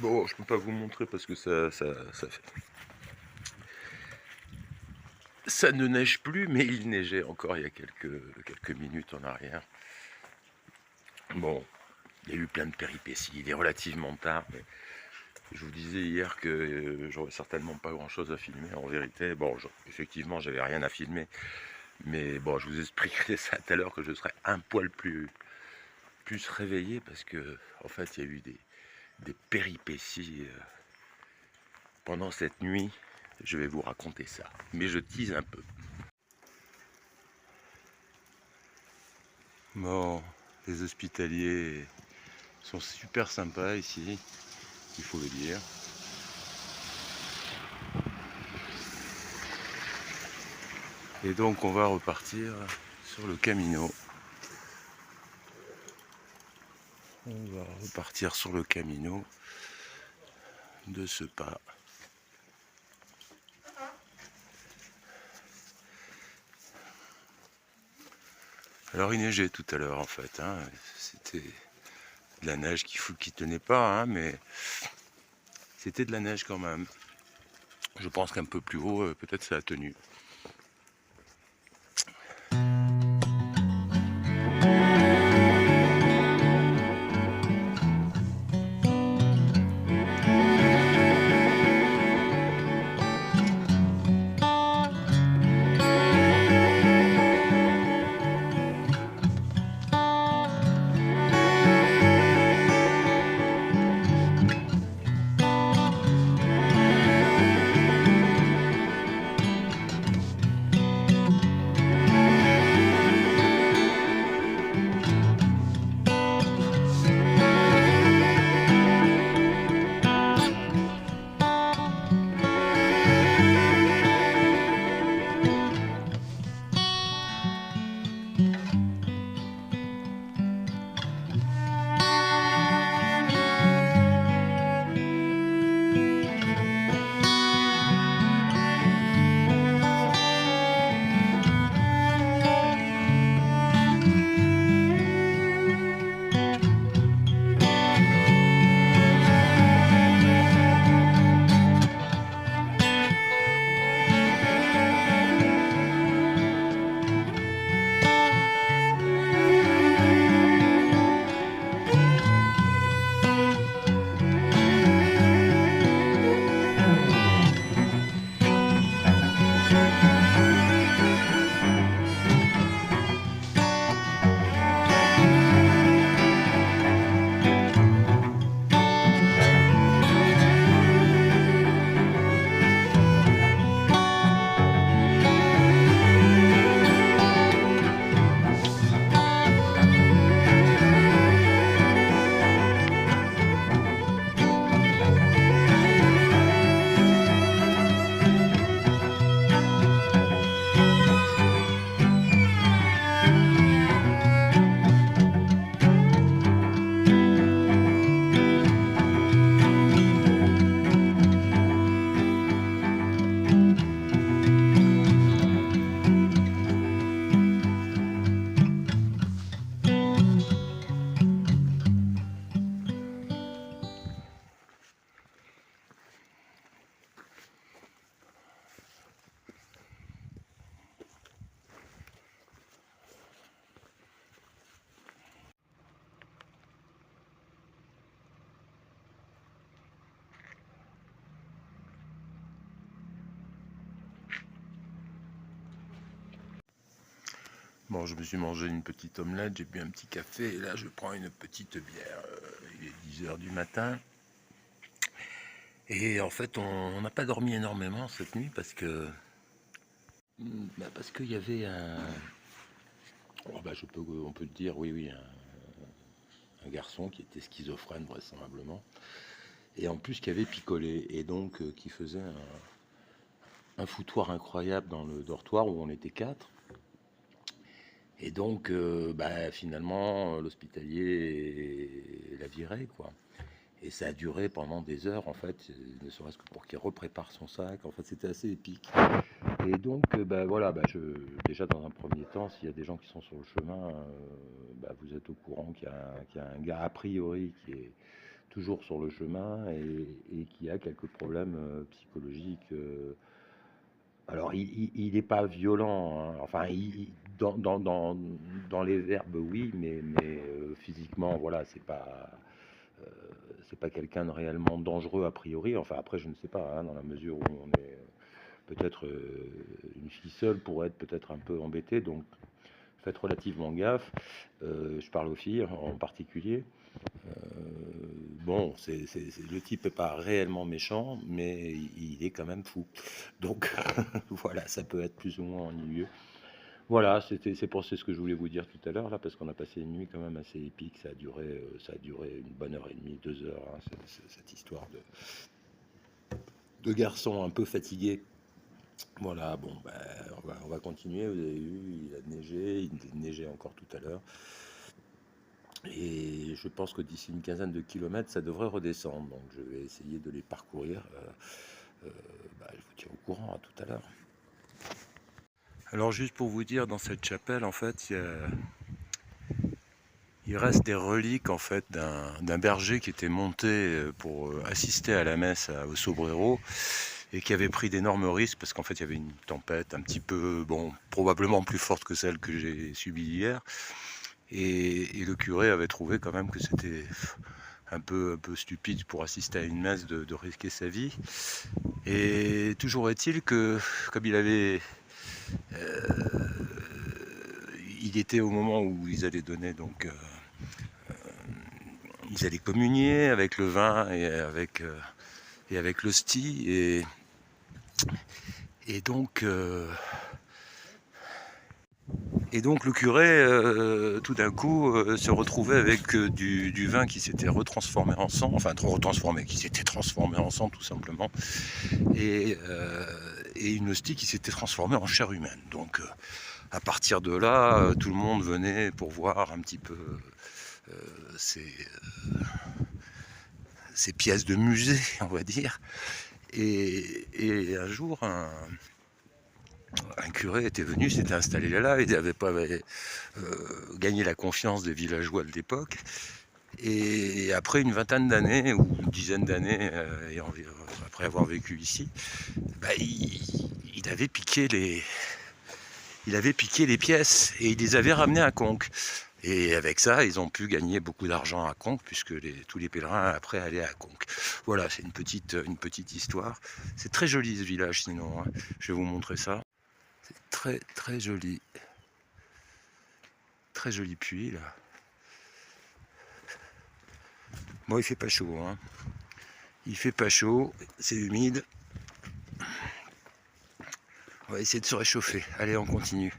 Bon, je peux pas vous montrer parce que ça ne neige plus, mais il neigeait encore il y a quelques minutes en arrière. Bon, il y a eu plein de péripéties, il est relativement tard, mais je vous disais hier que j'aurais certainement pas grand chose à filmer en vérité. Bon, effectivement, j'avais rien à filmer, mais bon, je vous expliquerai ça tout à l'heure que je serai un poil plus réveillé parce que, en fait, il y a eu des péripéties pendant cette nuit. Je vais vous raconter ça, mais je tease un peu. Bon, les hospitaliers sont super sympas ici, il faut le dire. Et donc on va repartir sur le Camino. On va repartir sur le Camino de ce pas. Alors il neigeait tout à l'heure en fait, hein. C'était de la neige qui tenait pas, hein, mais c'était de la neige quand même. Je pense qu'un peu plus haut, peut-être ça a tenu. Bon, je me suis mangé une petite omelette, j'ai bu un petit café, et là je prends une petite bière. Il est 10 h du matin. Et en fait, on n'a pas dormi énormément cette nuit parce qu'il y avait oh, bah, on peut le dire, oui, oui, un garçon qui était schizophrène vraisemblablement, et en plus qui avait picolé, et donc qui faisait un foutoir incroyable dans le dortoir où on était quatre. Et donc, bah, finalement, l'hospitalier l'a viré, quoi. Et ça a duré pendant des heures, en fait, ne serait-ce que pour qu'il reprépare son sac. En fait, c'était assez épique. Et donc, bah, voilà, bah, déjà dans un premier temps, s'il y a des gens qui sont sur le chemin, bah, vous êtes au courant qu'il y a un gars a priori qui est toujours sur le chemin et qui a quelques problèmes psychologiques. Alors, il n'est pas violent, hein. Enfin, dans les verbes, oui, mais physiquement, voilà, euh, c'est pas quelqu'un de réellement dangereux a priori. Enfin, après, je ne sais pas, hein, dans la mesure où on est peut-être une fille seule pourrait être peut-être un peu embêtée, donc faites relativement gaffe. Je parle aux filles en particulier. Bon, le type n'est pas réellement méchant, mais il est quand même fou. Donc voilà, ça peut être plus ou moins ennuyeux. Voilà, c'est ce que je voulais vous dire tout à l'heure, là, parce qu'on a passé une nuit quand même assez épique. Ça a duré une bonne heure et demie, 2 heures, hein, cette histoire de garçon un peu fatigué. Voilà, bon, ben, on va continuer. Vous avez vu, il a neigé, il neigeait encore tout à l'heure. Et je pense que d'ici une quinzaine de kilomètres, ça devrait redescendre. Donc je vais essayer de les parcourir. Je vous tiens au courant, à tout à l'heure. Alors juste pour vous dire, dans cette chapelle, en fait, il reste des reliques en fait d'un berger qui était monté pour assister à la messe au Sobrero et qui avait pris d'énormes risques parce qu'en fait il y avait une tempête un petit peu, bon, probablement plus forte que celle que j'ai subie hier. Et le curé avait trouvé quand même que c'était un peu stupide pour assister à une messe de risquer sa vie. Et toujours est-il que, comme il était au moment où ils allaient donner, donc ils allaient communier avec le vin et avec l'hostie, et donc le curé, tout d'un coup, se retrouvait avec du vin qui s'était retransformé en sang, enfin qui s'était transformé en sang tout simplement, et une hostie qui s'était transformée en chair humaine. Donc à partir de là, tout le monde venait pour voir un petit peu ces pièces de musée, on va dire. Et un jour, un curé était venu, s'était installé là, il n'avait pas gagné la confiance des villageois de l'époque. Et après une vingtaine d'années, ou une dizaine d'années, après avoir vécu ici, il avait piqué les pièces et il les avait ramenées à Conques. Et avec ça, ils ont pu gagner beaucoup d'argent à Conques, puisque tous les pèlerins après allaient à Conques. Voilà, c'est une petite histoire. C'est très joli ce village sinon, hein. Je vais vous montrer ça. C'est très très joli. Très joli puits là. Bon, il fait pas chaud, hein. Il fait pas chaud, c'est humide. On va essayer de se réchauffer. Allez, on continue.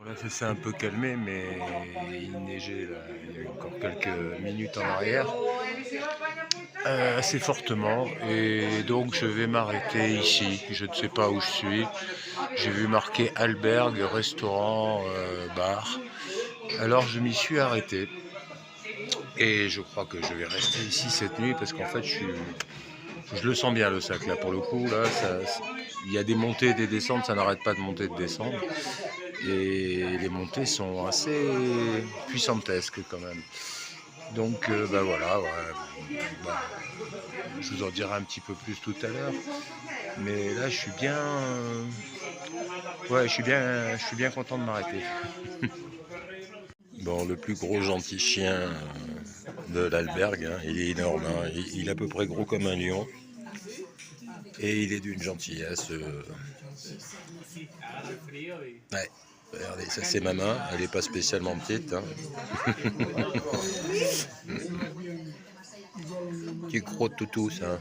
Là, ça s'est un peu calmé, mais il neigeait là, il y a encore quelques minutes en arrière, assez fortement. Et donc, je vais m'arrêter ici. Je ne sais pas où je suis. J'ai vu marqué albergue, restaurant, bar. Alors, je m'y suis arrêté. Et je crois que je vais rester ici cette nuit parce qu'en fait, je le sens bien le sac là. Pour le coup, là, il y a des montées et des descentes, ça n'arrête pas de monter et de descendre. Et les montées sont assez puissantesques quand même. Donc bah voilà, ouais, bah, je vous en dirai un petit peu plus tout à l'heure. Mais là, je suis bien, ouais, je suis bien content de m'arrêter. Bon, le plus gros gentil chien de l'albergue, hein, il est énorme, hein, il est à peu près gros comme un lion. Et il est d'une gentillesse. Ouais, regardez, ça c'est ma main, elle n'est pas spécialement petite. Hein. Petit gros toutou, ça.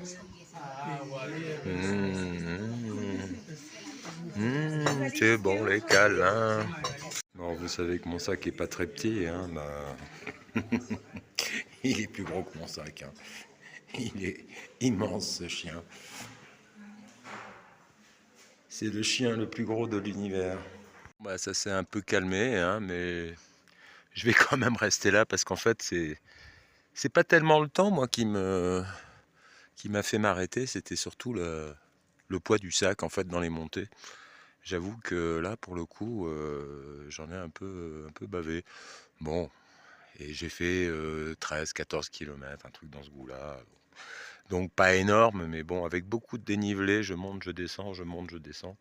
C'est bon les câlins. Bon, vous savez que mon sac est pas très petit, hein, bah... il est plus gros que mon sac. Hein. Il est immense ce chien. C'est le chien le plus gros de l'univers. Bah, ça s'est un peu calmé, hein, mais je vais quand même rester là parce qu'en fait c'est pas tellement le temps moi qui m'a fait m'arrêter, c'était surtout le poids du sac en fait dans les montées. J'avoue que là pour le coup j'en ai un peu bavé. Bon, et j'ai fait 13-14 km, un truc dans ce goût-là. Donc pas énorme, mais bon, avec beaucoup de dénivelé, je monte, je descends, je monte, je descends.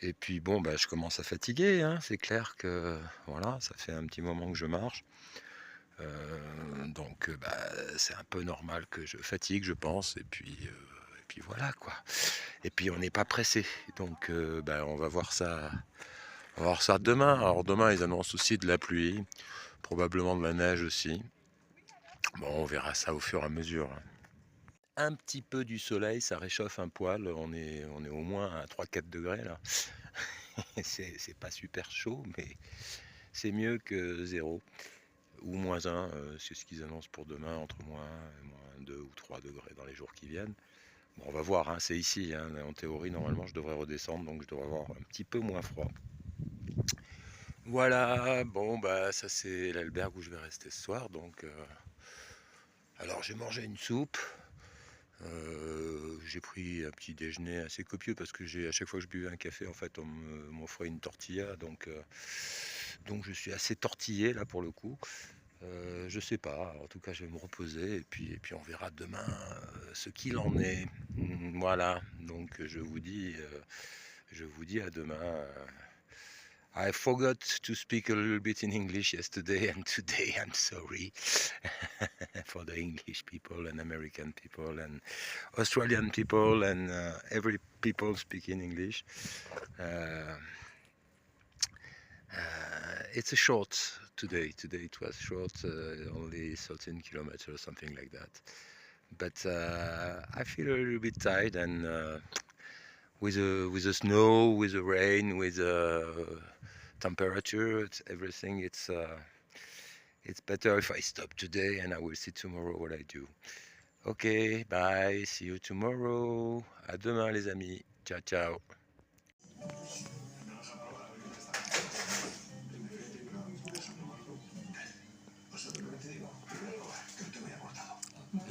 Et puis bon, bah, je commence à fatiguer, hein. C'est clair que voilà, ça fait un petit moment que je marche. Donc bah, c'est un peu normal que je fatigue, je pense. Et puis voilà quoi. Et puis on n'est pas pressé. Donc bah, on va voir ça. On va voir ça demain. Alors demain ils annoncent aussi de la pluie, probablement de la neige aussi. Bon, on verra ça au fur et à mesure. Hein. Un petit peu du soleil, ça réchauffe un poil. On est au moins à 3-4 degrés là. C'est pas super chaud, mais c'est mieux que 0 ou -1. C'est ce qu'ils annoncent pour demain, entre -2 ou 3 degrés dans les jours qui viennent. Bon, on va voir, hein, c'est ici. Hein. En théorie, normalement, je devrais redescendre, donc je devrais avoir un petit peu moins froid. Voilà, bon, bah ça c'est l'albergue où je vais rester ce soir. Donc, alors j'ai mangé une soupe. J'ai pris un petit déjeuner assez copieux parce que à chaque fois que je buvais un café, en fait, on m'offrait une tortilla, donc je suis assez tortillé là pour le coup. Je sais pas, en tout cas je vais me reposer et puis on verra demain ce qu'il en est. Voilà, donc je vous dis à demain. I forgot to speak a little bit in English yesterday and today. I'm sorry for the English people and American people and Australian people and every people speaking English. It's a short today. Today it was short, only 13 kilometers, something like that. But I feel a little bit tired and with the snow, with the rain, with the temperature, everything. It's better if I stop today and I will see tomorrow what I do. Ok, bye, see you tomorrow. À demain les amis. Ciao, ciao.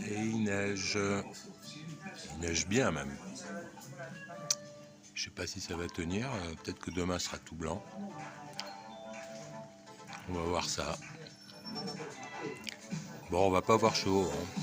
Et il neige bien même. Je sais pas si ça va tenir, peut-être que demain sera tout blanc. On va voir ça. Bon, on va pas avoir chaud. Hein.